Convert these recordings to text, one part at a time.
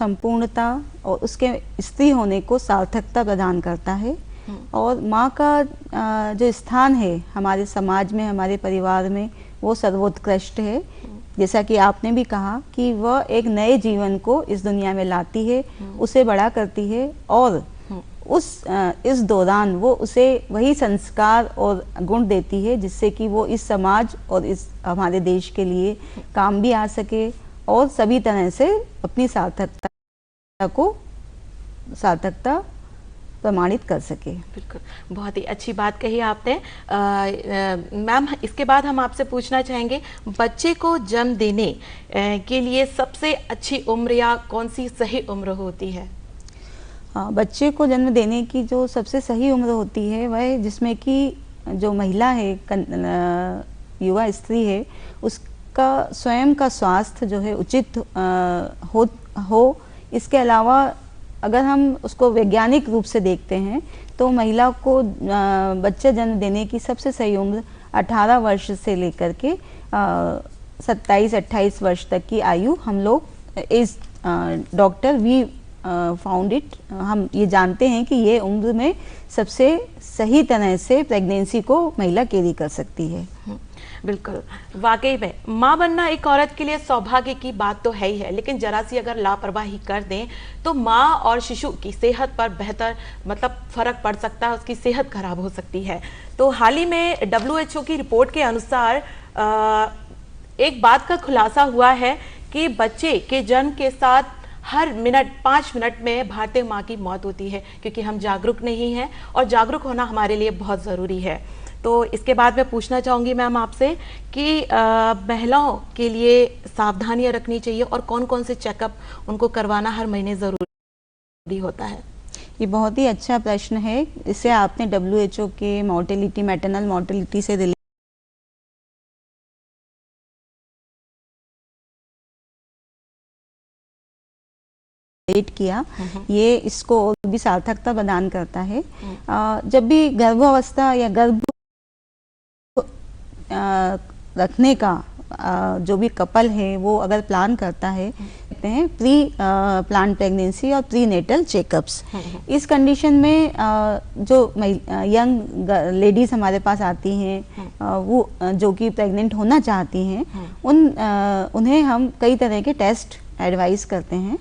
संपूर्णता और उसके स्त्री होने को सार्थकता प्रदान करता है। और माँ का जो स्थान है हमारे समाज में, हमारे परिवार में, वो सर्वोत्कृष्ट है। जैसा कि आपने भी कहा कि वह एक नए जीवन को इस दुनिया में लाती है, उसे बड़ा करती है और इस दौरान वो उसे वही संस्कार और गुण देती है जिससे कि वो इस समाज और इस हमारे देश के लिए काम भी आ सके और सभी तरह से अपनी सार्थकता प्रमाणित कर सके। बिल्कुल, बहुत ही अच्छी बात कही आपने। मैम, इसके बाद हम आपसे पूछना चाहेंगे, बच्चे को जन्म देने के लिए सबसे अच्छी उम्र या कौन सी सही उम्र होती है? बच्चे को जन्म देने की जो सबसे सही उम्र होती है वह जिसमें कि जो महिला है, युवा स्त्री है, उसका स्वयं का स्वास्थ्य जो है उचित हो। इसके अलावा अगर हम उसको वैज्ञानिक रूप से देखते हैं तो महिला को बच्चे जन्म देने की सबसे सही उम्र 18 वर्ष से लेकर के 27-28 वर्ष तक की आयु हम लोग इस डॉक्टर वी फाउंड इट, हम ये जानते हैं कि ये उम्र में सबसे सही तरह से प्रेगनेंसी को महिला कैरी कर सकती है। बिल्कुल, वाकई में माँ बनना एक औरत के लिए सौभाग्य की बात तो है ही है, लेकिन जरा सी अगर लापरवाही कर दें तो माँ और शिशु की सेहत पर बेहतर फर्क पड़ सकता है, उसकी सेहत खराब हो सकती है। तो हाल ही में WHO की रिपोर्ट के अनुसार एक बात का खुलासा हुआ है कि बच्चे के जन्म के साथ हर 5 मिनट में भारतीय माँ की मौत होती है, क्योंकि हम जागरूक नहीं हैं और जागरूक होना हमारे लिए बहुत ज़रूरी है। तो इसके बाद मैं पूछना चाहूँगी मैम आपसे कि महिलाओं के लिए सावधानियाँ रखनी चाहिए और कौन कौन से चेकअप उनको करवाना हर महीने ज़रूरी होता है? ये बहुत ही अच्छा प्रश्न है। इसे आपने WHO के मॉर्टेलिटी, मैटरनल मॉर्टेलिटी से रिलेटेड किया। ये इसको और भी सार्थकता प्रदान करता है। जब भी गर्भावस्था या गर्भ रखने का जो भी कपल है वो अगर प्लान करता है, कहते हैं प्री प्लान प्रेगनेंसी और प्री नेटल चेकअप्स। इस कंडीशन में जो यंग लेडीज हमारे पास आती हैं, वो जो कि प्रेग्नेंट होना चाहती हैं, उन्हें हम कई तरह के टेस्ट एडवाइस करते हैं।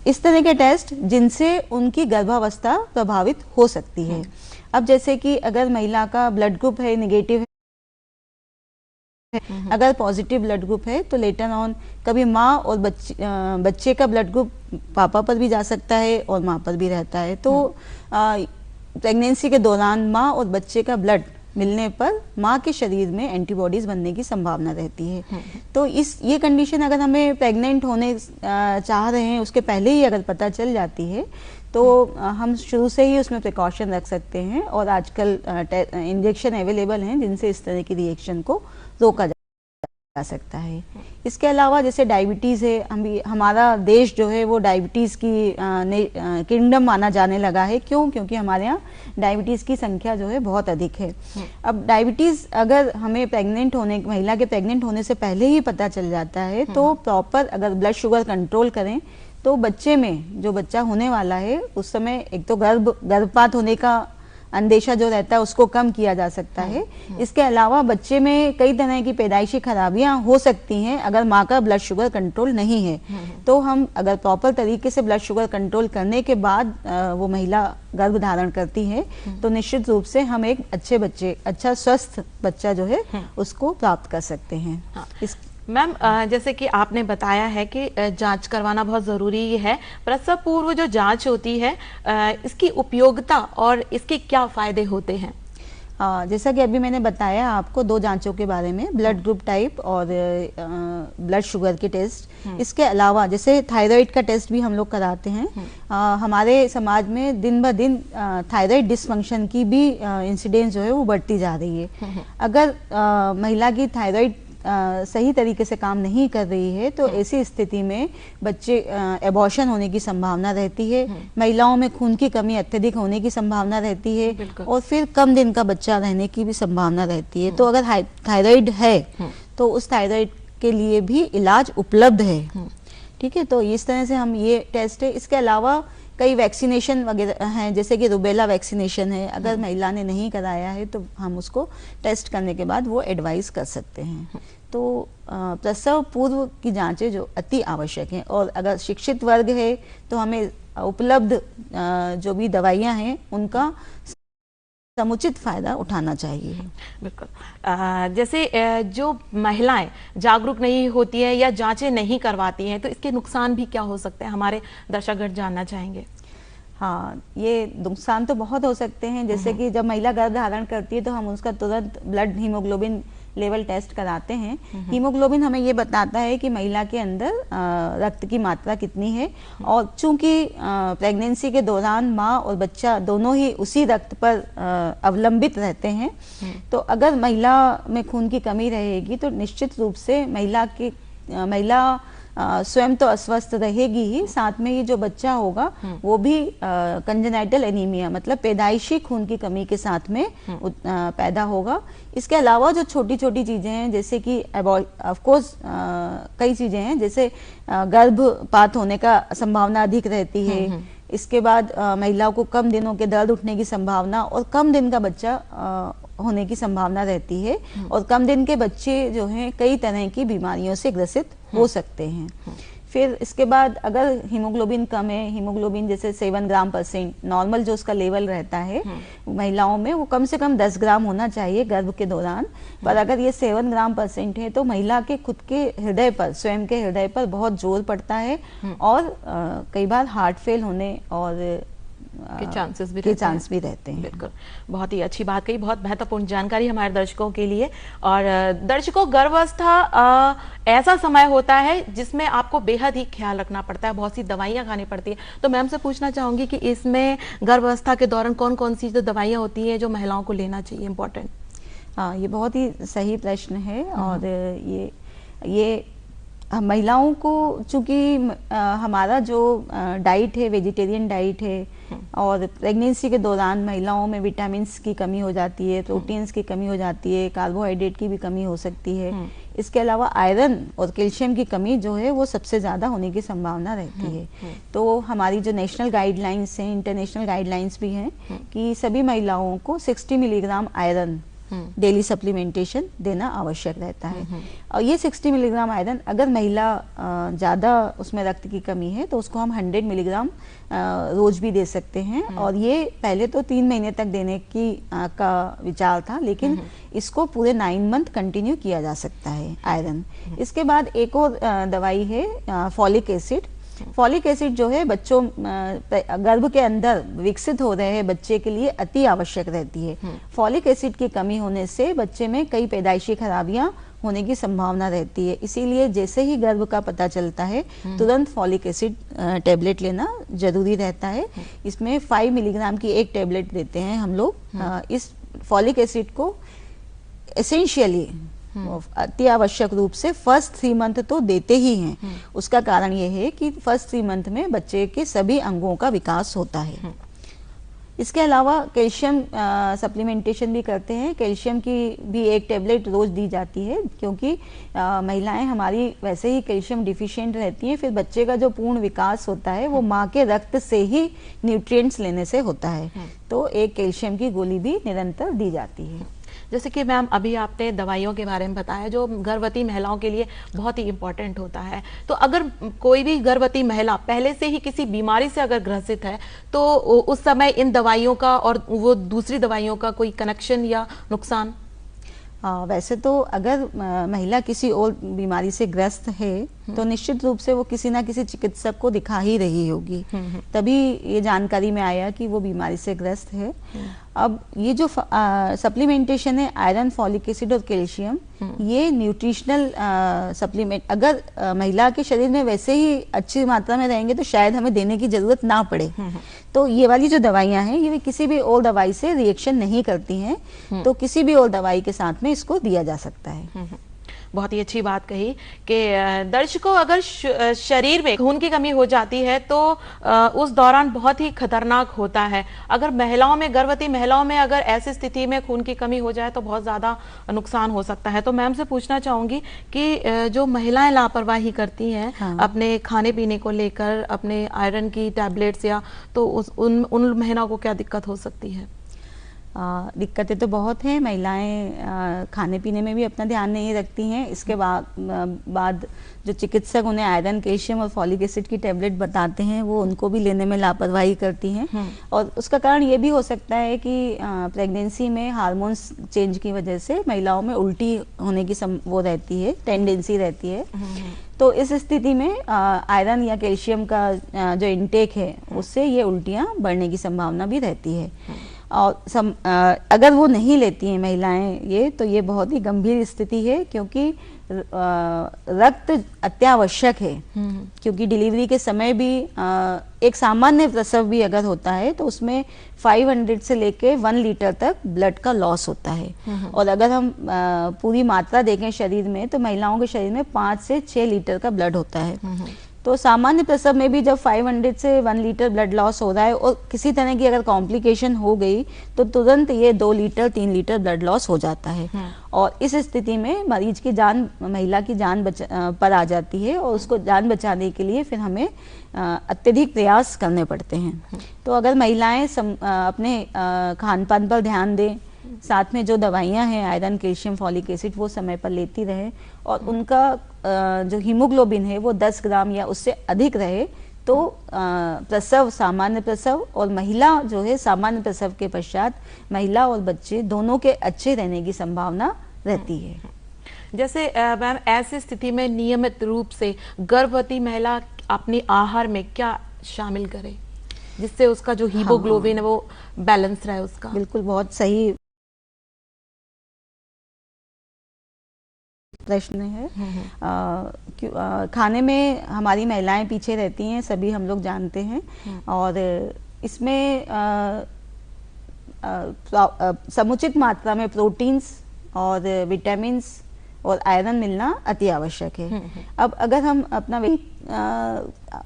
इस तरह के टेस्ट जिनसे उनकी गर्भावस्था प्रभावित हो सकती है। अब जैसे कि अगर महिला का ब्लड ग्रुप है नेगेटिव है, अगर पॉजिटिव ब्लड ग्रुप है तो लेटर ऑन कभी माँ और बच्चे का ब्लड ग्रुप पापा पर भी जा सकता है और माँ पर भी रहता है। तो प्रेगनेंसी के दौरान माँ और बच्चे का ब्लड मिलने पर माँ के शरीर में एंटीबॉडीज बनने की संभावना रहती है। तो ये कंडीशन अगर हमें प्रेग्नेंट होने चाह रहे हैं उसके पहले ही अगर पता चल जाती है तो हम शुरू से ही उसमें प्रिकॉशन रख सकते हैं। और आजकल इंजेक्शन अवेलेबल हैं जिनसे इस तरह की रिएक्शन को रोका जा सकता है। इसके अलावा जैसे डायबिटीज़ है, हमारा देश जो है वो डायबिटीज़ की किंगडम माना जाने लगा है। क्योंकि हमारे यहाँ डायबिटीज़ की संख्या जो है बहुत अधिक है। अब डायबिटीज़ अगर हमें महिला के प्रेग्नेंट होने से पहले ही पता चल जाता है तो प्रॉपर अगर ब्लड शुगर कंट्रोल करें तो बच्चे में जो बच्चा होने वाला है उस समय एक तो गर्भपात होने का अंदेशा जो रहता है उसको कम किया जा सकता है। इसके अलावा बच्चे में कई तरह की पैदाइशी खराबियां हो सकती हैं अगर माँ का ब्लड शुगर कंट्रोल नहीं है। तो हम अगर प्रॉपर तरीके से ब्लड शुगर कंट्रोल करने के बाद वो महिला गर्भ धारण करती है तो निश्चित रूप से हम एक अच्छा स्वस्थ बच्चा जो है उसको प्राप्त कर सकते हैं। मैम, जैसे कि आपने बताया है कि जांच करवाना बहुत ज़रूरी है। प्रसव पूर्व जो जांच होती है इसकी उपयोगिता और इसके क्या फ़ायदे होते हैं? जैसा कि अभी मैंने बताया आपको 2 जांचों के बारे में, ब्लड ग्रुप टाइप और ब्लड शुगर के टेस्ट। इसके अलावा जैसे थायराइड का टेस्ट भी हम लोग कराते हैं। हमारे समाज में दिन ब दिन थायराइड डिसफंक्शन की भी इंसिडेंस जो है वो बढ़ती जा रही है। अगर महिला की थायराइड सही तरीके से काम नहीं कर रही है तो ऐसी स्थिति में बच्चे एबॉर्शन होने की संभावना रहती है। महिलाओं में खून की कमी अत्यधिक होने की संभावना रहती है और फिर कम दिन का बच्चा रहने की भी संभावना रहती है। तो अगर थायराइड है तो उस थायराइड के लिए भी इलाज उपलब्ध है। ठीक है, तो इस तरह से हम ये टेस्ट है। इसके अलावा कई वैक्सीनेशन वगैरह हैं, जैसे कि रुबेला वैक्सीनेशन है, अगर महिला ने नहीं कराया है तो हम उसको टेस्ट करने के बाद वो एडवाइस कर सकते हैं। तो प्रसव पूर्व की जांचें जो अति आवश्यक हैं, और अगर शिक्षित वर्ग है तो हमें उपलब्ध जो भी दवाइयां हैं उनका समुचित फायदा उठाना चाहिए। बिल्कुल। जैसे जो महिलाएं जागरूक नहीं होती हैं या जांचें नहीं करवाती हैं, तो इसके नुकसान भी क्या हो सकते हैं, हमारे दर्शकगण जानना चाहेंगे। हाँ, ये नुकसान तो बहुत हो सकते हैं। जैसे कि जब महिला गर्भ धारण करती है तो हम उसका तुरंत ब्लड हीमोग्लोबिन लेवल टेस्ट कराते हैं। हीमोग्लोबिन हमें ये बताता है कि महिला के अंदर रक्त की मात्रा कितनी है, और चूंकि प्रेगनेंसी के दौरान माँ और बच्चा दोनों ही उसी रक्त पर अवलंबित रहते हैं, तो अगर महिला में खून की कमी रहेगी तो निश्चित रूप से महिला स्वयं तो अस्वस्थ रहेगी ही, साथ में ये जो बच्चा होगा वो भी कंजेनाइटल एनीमिया मतलब पैदाइशी खून की कमी के साथ में पैदा होगा। इसके अलावा जो छोटी छोटी चीजें हैं, जैसे कि ऑफ कोर्स कई चीजें हैं, जैसे गर्भपात होने का संभावना अधिक रहती है। इसके बाद महिलाओं को कम दिनों के दर्द उठने की संभावना और कम दिन का बच्चा होने की संभावना रहती है, और कम दिन के बच्चे जो हैं कई तरह की बीमारियों से ग्रसित हो सकते हैं। फिर इसके बाद अगर हीमोग्लोबिन कम है, हीमोग्लोबिन जैसे 7 ग्राम % नॉर्मल जो उसका लेवल रहता है महिलाओं में, वो कम से कम 10 ग्राम होना चाहिए गर्भ के दौरान। पर अगर ये 7 ग्राम % है तो महिला के खुद के हृदय पर, स्वयं के हृदय पर बहुत जोर पड़ता है, और कई बार हार्ट फेल होने और के चांस भी रहते हैं। बिल्कुल, बहुत ही अच्छी बात कही, बहुत महत्वपूर्ण जानकारी हमारे दर्शकों के लिए। और दर्शकों, गर्भावस्था ऐसा समय होता है जिसमें आपको बेहद ही ख्याल रखना पड़ता है, बहुत सी दवाइयां खानी पड़ती है। तो मैम से पूछना चाहूंगी कि इसमें गर्भावस्था के दौरान कौन कौन सी जो दवाइयां होती हैं जो महिलाओं को लेना चाहिए, इम्पोर्टेंट? हाँ, ये बहुत ही सही प्रश्न है। और ये महिलाओं को, चूंकि हमारा जो डाइट है वेजिटेरियन डाइट है, और प्रेगनेंसी के दौरान महिलाओं में विटामिन्स की कमी हो जाती है, प्रोटीन्स की कमी हो जाती है, कार्बोहाइड्रेट की भी कमी हो सकती है। इसके अलावा आयरन और कैल्शियम की कमी जो है वो सबसे ज़्यादा होने की संभावना रहती है। तो हमारी जो नेशनल गाइडलाइंस हैं, इंटरनेशनल गाइडलाइंस भी हैं कि सभी महिलाओं को 60 मिलीग्राम आयरन डेली सप्लीमेंटेशन देना आवश्यक रहता है। और ये 60 मिलीग्राम आयरन, अगर महिला ज़्यादा उसमें रक्त की कमी है तो उसको हम 100 मिलीग्राम रोज भी दे सकते हैं। और ये पहले तो 3 महीने तक देने की का विचार था, लेकिन इसको पूरे 9 मंथ कंटिन्यू किया जा सकता है आयरन। इसके बाद एक और दवाई है फॉलिक एसिड। फॉलिक एसिड जो है बच्चों गर्भ के अंदर विकसित हो रहे हैं बच्चे के लिए अति आवश्यक रहती है। फॉलिक एसिड की कमी होने से बच्चे में कई पैदाइशी खराबियां होने की संभावना रहती है। इसीलिए जैसे ही गर्भ का पता चलता है तुरंत फॉलिक एसिड टेबलेट लेना जरूरी रहता है। इसमें 5 मिलीग्राम की एक टेबलेट देते हैं हम लोग। इस फॉलिक एसिड को एसेंशियली अति आवश्यक रूप से फर्स्ट 3 मंथ तो देते ही हैं। उसका कारण ये है कि फर्स्ट 3 मंथ में बच्चे के सभी अंगों का विकास होता है। इसके अलावा कैल्शियम सप्लीमेंटेशन भी करते हैं। कैल्शियम की भी एक टेबलेट रोज दी जाती है, क्योंकि महिलाएं हमारी वैसे ही कैल्शियम डिफिशिएंट रहती हैं। फिर बच्चे का जो पूर्ण विकास होता है वो माँ के रक्त से ही न्यूट्रिएंट्स लेने से होता है। तो एक कैल्शियम की गोली भी निरंतर दी जाती है। जैसे कि मैम अभी आपने दवाइयों के बारे में बताया जो गर्भवती महिलाओं के लिए बहुत ही इम्पोर्टेंट होता है, तो अगर कोई भी गर्भवती महिला पहले से ही किसी बीमारी से अगर ग्रसित है तो उस समय इन दवाइयों का और वो दूसरी दवाइयों का कोई कनेक्शन या नुकसान? वैसे तो अगर महिला किसी और बीमारी से ग्रस्त है तो निश्चित रूप से वो किसी ना किसी चिकित्सक को दिखा ही रही होगी, तभी ये जानकारी में आया कि वो बीमारी से ग्रस्त है। अब ये जो सप्लीमेंटेशन है आयरन, फॉलिक एसिड और कैल्शियम, ये न्यूट्रिशनल सप्लीमेंट अगर महिला के शरीर में वैसे ही अच्छी मात्रा में रहेंगे तो शायद हमें देने की जरूरत ना पड़े। तो ये वाली जो दवाइयां हैं ये किसी भी और दवाई से रिएक्शन नहीं करती हैं, तो किसी भी और दवाई के साथ में इसको दिया जा सकता है। बहुत ही अच्छी बात कही कि दर्शकों, अगर शरीर में खून की कमी हो जाती है तो उस दौरान बहुत ही खतरनाक होता है। अगर महिलाओं में, गर्भवती महिलाओं में अगर ऐसी स्थिति में खून की कमी हो जाए तो बहुत ज्यादा नुकसान हो सकता है। तो मैम से पूछना चाहूंगी कि जो महिलाएं लापरवाही करती हैं अपने खाने पीने को लेकर, अपने आयरन की टैबलेट्स या, तो उन महिलाओं को क्या दिक्कत हो सकती है? दिक्कतें तो बहुत हैं। महिलाएं खाने पीने में भी अपना ध्यान नहीं रखती हैं। इसके बाद जो चिकित्सक उन्हें आयरन, कैल्शियम और फॉलिक एसिड की टैबलेट बताते हैं, वो उनको भी लेने में लापरवाही करती हैं। और उसका कारण ये भी हो सकता है कि प्रेगनेंसी में हार्मोन्स चेंज की वजह से महिलाओं में उल्टी होने की वो रहती है, टेंडेंसी रहती है। तो इस स्थिति में आयरन या कैल्शियम का जो इंटेक है, उससे ये उल्टियाँ बढ़ने की संभावना भी रहती है। और अगर वो नहीं लेती हैं महिलाएं ये, तो ये बहुत ही गंभीर स्थिति है, क्योंकि रक्त अत्यावश्यक है। क्योंकि डिलीवरी के समय भी एक सामान्य प्रसव भी अगर होता है तो उसमें 500 से लेके 1 लीटर तक ब्लड का लॉस होता है। और अगर हम पूरी मात्रा देखें शरीर में, तो महिलाओं के शरीर में 5 से 6 लीटर का ब्लड होता है। तो सामान्य प्रसव में भी जब 500 से 1 लीटर ब्लड लॉस हो रहा है और किसी तरह की अगर कॉम्प्लिकेशन हो गई तो तुरंत ये 2 लीटर 3 लीटर ब्लड लॉस हो जाता है। और इस स्थिति में मरीज की जान, महिला की जान पर आ जाती है, और उसको जान बचाने के लिए फिर हमें अत्यधिक प्रयास करने पड़ते हैं। तो अगर महिलाएं अपने खान पान पर ध्यान दें, साथ में जो दवाइयां हैं आयरन, कैल्शियम, फॉलिक एसिड, वो समय पर लेती रहे, और उनका जो हीमोग्लोबिन है वो 10 ग्राम या उससे अधिक रहे, तो प्रसव, सामान्य प्रसव और महिला जो है सामान्य प्रसव के पश्चात महिला और बच्चे दोनों के अच्छे रहने की संभावना रहती है। जैसे मैम, ऐसी स्थिति में नियमित रूप से गर्भवती महिला अपने आहार में क्या शामिल करे जिससे उसका जो हीमोग्लोबिन है वो बैलेंस रहे उसका? बिल्कुल, बहुत सही प्रश्न है। खाने में हमारी महिलाएं पीछे रहती हैं, सभी हम लोग जानते हैं। और इसमें समुचित मात्रा में प्रोटीन्स और विटामिन्स और आयरन मिलना अति आवश्यक है। अब अगर हम अपना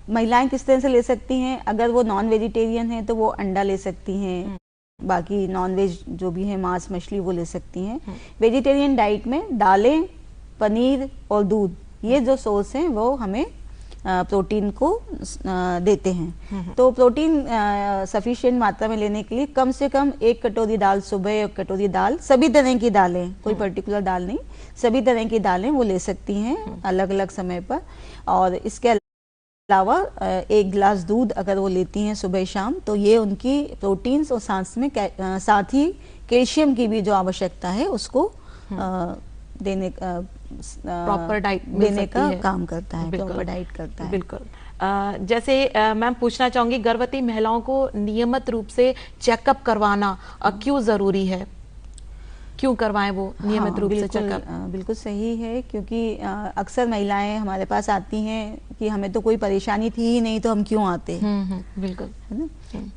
महिलाएं किस तरह से ले सकती हैं? अगर वो नॉन वेजिटेरियन है तो वो अंडा ले सकती हैं, बाकी नॉन वेज जो भी है, मांस, मछली, वो ले सकती हैं। वेजिटेरियन डाइट में दालें, पनीर और दूध, ये जो सोर्स हैं वो हमें प्रोटीन को देते हैं। तो प्रोटीन सफिशिएंट मात्रा में लेने के लिए कम से कम 1 कटोरी दाल सुबह, 1 कटोरी दाल, सभी तरह की दालें, कोई पर्टिकुलर दाल नहीं, सभी तरह की दालें वो ले सकती हैं अलग अलग समय पर। और इसके अलावा 1 गिलास दूध अगर वो लेती हैं सुबह शाम, तो ये उनकी प्रोटीन्स और साथ ही कैल्शियम की भी जो आवश्यकता है उसको देने का, प्रॉपर डाइट देने का काम करता है, प्रॉपर डाइट करता है। बिल्कुल। जैसे मैम पूछना चाहूंगी, गर्भवती महिलाओं को नियमित रूप से चेकअप करवाना क्यों जरूरी है? क्यों करवाएं वो नियमित रूप से चेकअप? बिल्कुल सही है, क्योंकि अक्सर महिलाएं हमारे पास आती हैं कि हमें तो कोई परेशानी थी ही नहीं, तो हम क्यों आते? बिल्कुल, है ना।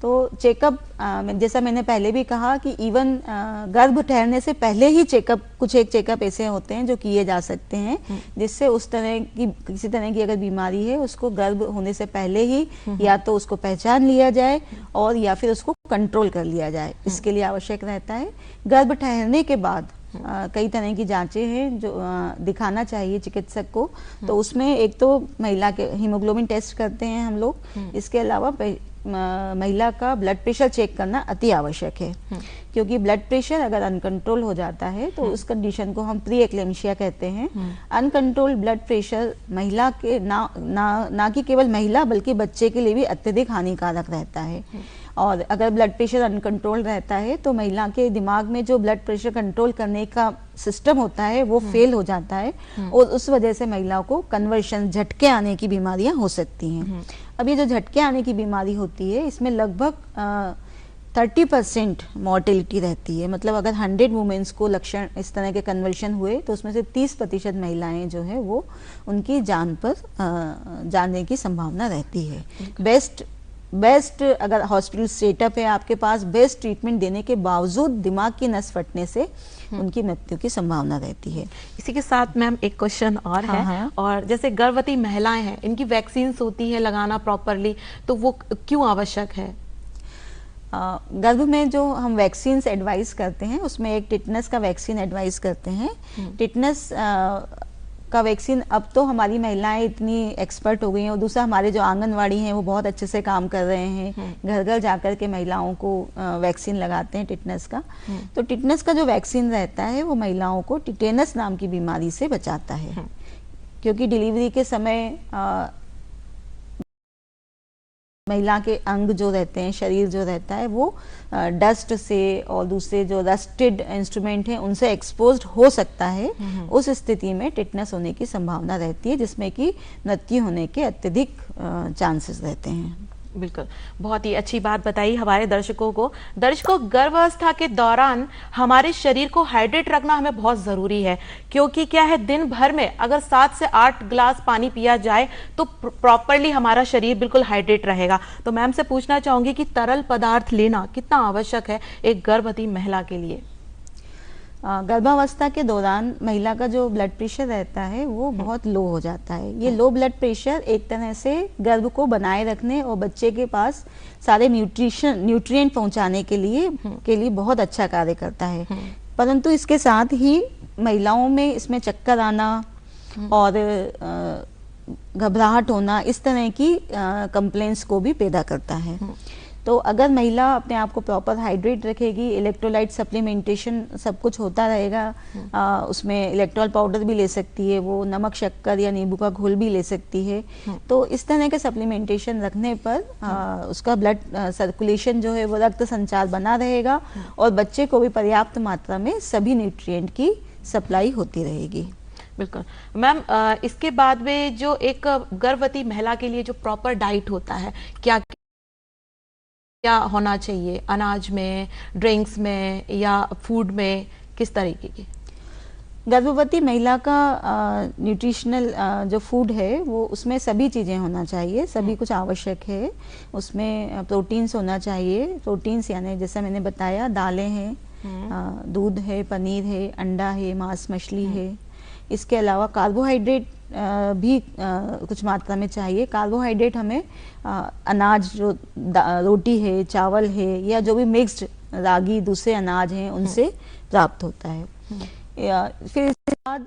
तो चेकअप, जैसा मैंने पहले भी कहा कि इवन गर्भ ठहरने से पहले ही कुछ एक चेकअप ऐसे होते हैं जो किए जा सकते हैं, जिससे उस तरह की, किसी तरह की अगर बीमारी है उसको गर्भ होने से पहले ही या तो उसको पहचान लिया जाए और या फिर उसको कंट्रोल कर लिया जाए। इसके लिए आवश्यक रहता है। गर्भ ठहरने के बाद कई तरह की जांचें हैं जो दिखाना चाहिए चिकित्सक को। तो उसमें एक तो महिला के हीमोग्लोबिन टेस्ट करते हैं हम लोग। इसके अलावा महिला का ब्लड प्रेशर चेक करना अति आवश्यक है, क्योंकि ब्लड प्रेशर अगर अनकंट्रोल हो जाता है तो उस कंडीशन को हम प्री एक्लेम्शिया कहते हैं। अनकंट्रोल ब्लड प्रेशर महिला के ना कि केवल महिला बल्कि बच्चे के लिए भी अत्यधिक हानिकारक रहता है। और अगर ब्लड प्रेशर अनकंट्रोल रहता है तो महिला के दिमाग में जो ब्लड प्रेशर कंट्रोल करने का सिस्टम होता है वो फेल हो जाता है, और उस वजह से महिलाओं को कन्वर्शन, झटके आने की बीमारियां हो सकती हैं। अब ये जो झटके आने की बीमारी होती है, इसमें लगभग 30% मॉर्टेलिटी रहती है। मतलब अगर 100 वुमेन्स को लक्षण इस तरह के कन्वर्शन हुए तो उसमें से 30% महिलाएं जो है वो उनकी जान पर जाने की संभावना रहती है। बेस्ट बेस्ट अगर हॉस्पिटल सेटअप है आपके पास, बेस्ट ट्रीटमेंट देने के बावजूद दिमाग की नस फटने से उनकी मृत्यु की संभावना रहती है। इसी के साथ मैम एक क्वेश्चन और है। हाँ। और जैसे गर्भवती महिलाएं हैं, इनकी वैक्सीन होती है लगाना प्रॉपरली, तो वो क्यों आवश्यक है? गर्भ में जो हम वैक्सीन एडवाइस करते हैं उसमें एक टिटनस का वैक्सीन एडवाइस करते हैं। टिटनस का वैक्सीन अब तो हमारी महिलाएं इतनी एक्सपर्ट हो गई हैं, और दूसरा हमारे जो आंगनवाड़ी हैं वो बहुत अच्छे से काम कर रहे हैं, घर घर जाकर के महिलाओं को वैक्सीन लगाते हैं टिटनस का। तो टिटनस का जो वैक्सीन रहता है वो महिलाओं को टिटेनस नाम की बीमारी से बचाता है, क्योंकि डिलीवरी के समय महिला के अंग जो रहते हैं, शरीर जो रहता है वो डस्ट से और दूसरे जो रस्टेड इंस्ट्रूमेंट हैं उनसे एक्सपोज्ड हो सकता है। उस स्थिति में टिटनस होने की संभावना रहती है, जिसमें कि मृत्यु होने के अत्यधिक चांसेस रहते हैं। बिल्कुल, बहुत ही अच्छी बात बताई हमारे दर्शकों को। दर्शकों, गर्भावस्था के दौरान हमारे शरीर को हाइड्रेट रखना हमें बहुत जरूरी है, क्योंकि क्या है, दिन भर में अगर 7 से 8 गिलास पानी पिया जाए तो प्रॉपरली हमारा शरीर बिल्कुल हाइड्रेट रहेगा। तो मैम से पूछना चाहूंगी कि तरल पदार्थ लेना कितना आवश्यक है एक गर्भवती महिला के लिए? गर्भावस्था के दौरान महिला का जो ब्लड प्रेशर रहता है वो बहुत लो हो जाता है। ये लो ब्लड प्रेशर एक तरह से गर्भ को बनाए रखने और बच्चे के पास सारे न्यूट्रिएंट पहुंचाने के लिए बहुत अच्छा कार्य करता है। परंतु इसके साथ ही महिलाओं में इसमें चक्कर आना और घबराहट होना, इस तरह की कंप्लेंट्स को भी पैदा करता है। तो अगर महिला अपने आप को प्रॉपर हाइड्रेट रखेगी, इलेक्ट्रोलाइट सप्लीमेंटेशन सब कुछ होता रहेगा, उसमें इलेक्ट्रॉल पाउडर भी ले सकती है, वो नमक शक्कर या नींबू का घोल भी ले सकती है। तो इस तरह के सप्लीमेंटेशन रखने पर उसका ब्लड सर्कुलेशन जो है वो रक्त संचार बना रहेगा और बच्चे को भी पर्याप्त मात्रा में सभी न्यूट्रिएंट की सप्लाई होती रहेगी। बिल्कुल मैम, इसके बाद में जो एक गर्भवती महिला के लिए जो प्रॉपर डाइट होता है, क्या क्या होना चाहिए? अनाज में, ड्रिंक्स में या फूड में, किस तरीके की? गर्भवती महिला का न्यूट्रिशनल जो फूड है वो उसमें सभी चीज़ें होना चाहिए, सभी कुछ आवश्यक है। उसमें प्रोटीन्स होना चाहिए। प्रोटीन्स यानी जैसा मैंने बताया, दालें हैं, दूध है, पनीर है, अंडा है, मांस मछली है। इसके अलावा कार्बोहाइड्रेट भी कुछ मात्रा में चाहिए। कार्बोहाइड्रेट हमें अनाज जो रोटी है, चावल है या जो भी मिक्स्ड रागी दूसरे अनाज हैं उनसे प्राप्त होता है। फिर इसके बाद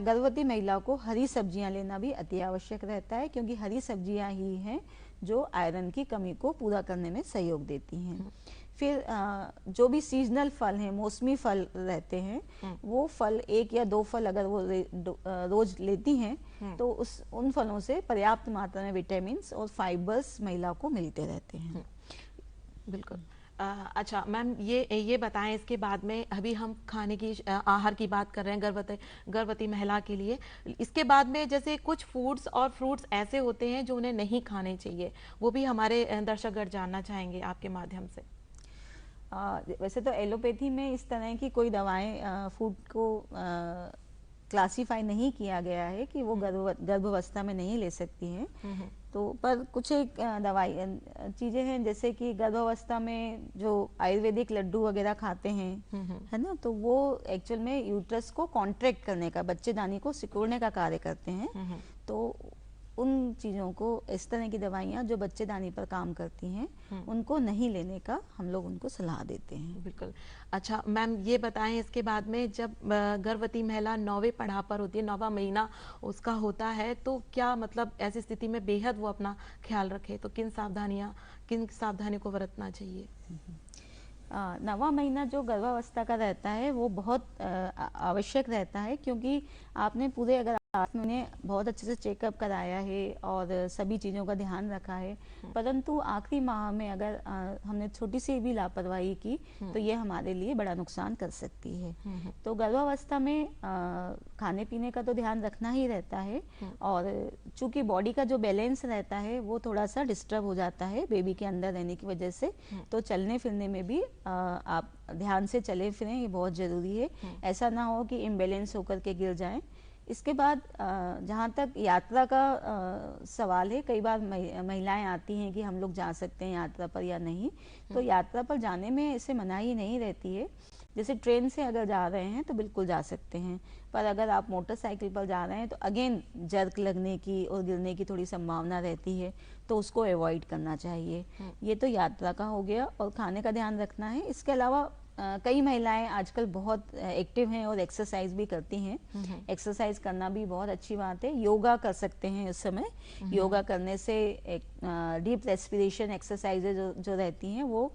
गर्भवती महिला को हरी सब्जियां लेना भी अति आवश्यक रहता है, क्योंकि हरी सब्जियां ही हैं जो आयरन की कमी को पूरा करने में सहयोग देती हैं। फिर जो भी सीजनल फल हैं, मौसमी फल रहते हैं, वो फल 1 या 2 फल अगर वो रोज लेती हैं तो उन फलों से पर्याप्त मात्रा में विटामिन और फाइबर्स महिला को मिलते रहते हैं। बिल्कुल। अच्छा मैम, ये बताएं, इसके बाद में अभी हम खाने की आहार की बात कर रहे हैं गर्भवती महिला के लिए। इसके बाद में जैसे कुछ फूड्स और फ्रूट्स ऐसे होते हैं जो उन्हें नहीं खाने चाहिए, वो भी हमारे दर्शकगण जानना चाहेंगे आपके माध्यम से। वैसे तो एलोपैथी में इस तरह की कोई दवाएं फूड को क्लासिफाई नहीं किया गया है कि वो गर्भावस्था में नहीं ले सकती हैं। तो पर कुछ एक दवाई चीजें हैं, जैसे कि गर्भावस्था में जो आयुर्वेदिक लड्डू वगैरह खाते हैं, है ना, तो वो एक्चुअल में यूट्रस को कॉन्ट्रैक्ट करने का, बच्चेदानी को सिकुड़ने का कार्य करते हैं। तो उन चीज़ों को, इस तरह की दवाइयाँ जो बच्चेदानी पर काम करती हैं, उनको नहीं लेने का हम लोग उनको सलाह देते हैं। बिल्कुल। अच्छा मैम, ये बताएं, इसके बाद में जब गर्भवती महिला 9वें पड़ाव पर होती है, 9वां महीना उसका होता है, तो क्या मतलब ऐसी स्थिति में बेहद वो अपना ख्याल रखे, तो किन सावधानियों को बरतना चाहिए? 9वां महीना जो गर्भावस्था का रहता है वो बहुत आवश्यक रहता है, क्योंकि आपने पूरे अगर आपने बहुत अच्छे से चेकअप कराया है और सभी चीज़ों का ध्यान रखा है, परंतु आखिरी माह में अगर हमने छोटी सी भी लापरवाही की तो ये हमारे लिए बड़ा नुकसान कर सकती है। तो गर्भावस्था में खाने पीने का तो ध्यान रखना ही रहता है, और चूंकि बॉडी का जो बैलेंस रहता है वो थोड़ा सा डिस्टर्ब हो जाता है बेबी के अंदर रहने की वजह से, तो चलने फिरने में भी आप ध्यान से चले फिरें, ये बहुत ज़रूरी है। ऐसा ना हो कि इम्बैलेंस होकर के गिर जाएं, इसके बाद जहाँ तक यात्रा का सवाल है, कई बार महिलाएं आती हैं कि हम लोग जा सकते हैं यात्रा पर या नहीं। तो यात्रा पर जाने में ऐसे मनाही नहीं रहती है। जैसे ट्रेन से अगर जा रहे हैं तो बिल्कुल जा सकते हैं, पर अगर आप मोटरसाइकिल पर जा रहे हैं तो अगेन जर्क लगने की और गिरने की थोड़ी संभावना रहती है, तो उसको अवॉइड करना चाहिए। ये तो यात्रा का हो गया। और खाने का ध्यान रखना है। इसके अलावा कई महिलाएं आजकल बहुत एक्टिव हैं और एक्सरसाइज भी करती हैं। एक्सरसाइज करना भी बहुत अच्छी बात है। योगा कर सकते हैं इस समय। योगा करने से एक डीप रेस्पिरेशन एक्सरसाइजेज जो रहती हैं वो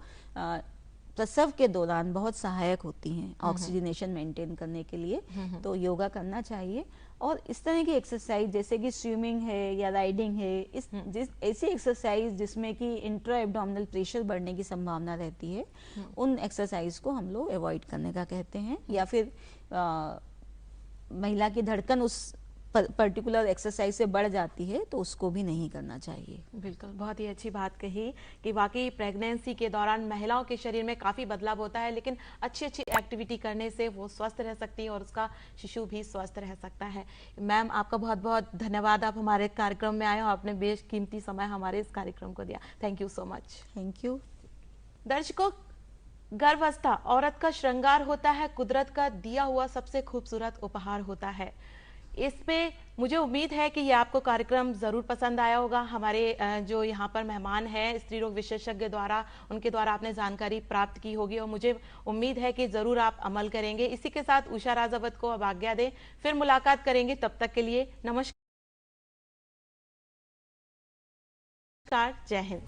प्रसव के दौरान बहुत सहायक होती हैं ऑक्सीजनेशन मेंटेन करने के लिए। तो योगा करना चाहिए। और इस तरह की एक्सरसाइज जैसे कि स्विमिंग है या राइडिंग है, ऐसी एक्सरसाइज जिसमें कि इंट्रा एब्डोमिनल प्रेशर बढ़ने की संभावना रहती है, उन एक्सरसाइज को हम लोग अवॉइड करने का कहते हैं। या फिर महिला की धड़कन उस पर्टिकुलर एक्सरसाइज से बढ़ जाती है तो उसको भी नहीं करना चाहिए। बिल्कुल, बहुत ही अच्छी बात कही कि वाकई प्रेगनेंसी के दौरान महिलाओं के शरीर में काफ़ी बदलाव होता है, लेकिन अच्छी अच्छी एक्टिविटी करने से वो स्वस्थ रह सकती है और उसका शिशु भी स्वस्थ रह सकता है। मैम, आपका बहुत बहुत धन्यवाद, आप हमारे कार्यक्रम में आए और अपने बेशकीमती समय हमारे इस कार्यक्रम को दिया। Thank you so much. Thank you. दर्शकों, गर्भावस्था औरत का श्रृंगार होता है, कुदरत का दिया हुआ सबसे खूबसूरत उपहार होता है। इस पे मुझे उम्मीद है कि ये आपको कार्यक्रम जरूर पसंद आया होगा। हमारे जो यहाँ पर मेहमान हैं स्त्री रोग विशेषज्ञ द्वारा, उनके द्वारा आपने जानकारी प्राप्त की होगी और मुझे उम्मीद है कि जरूर आप अमल करेंगे। इसी के साथ उषा राजावत को अब आज्ञा दें, फिर मुलाकात करेंगे। तब तक के लिए नमस्कार, जय हिंद।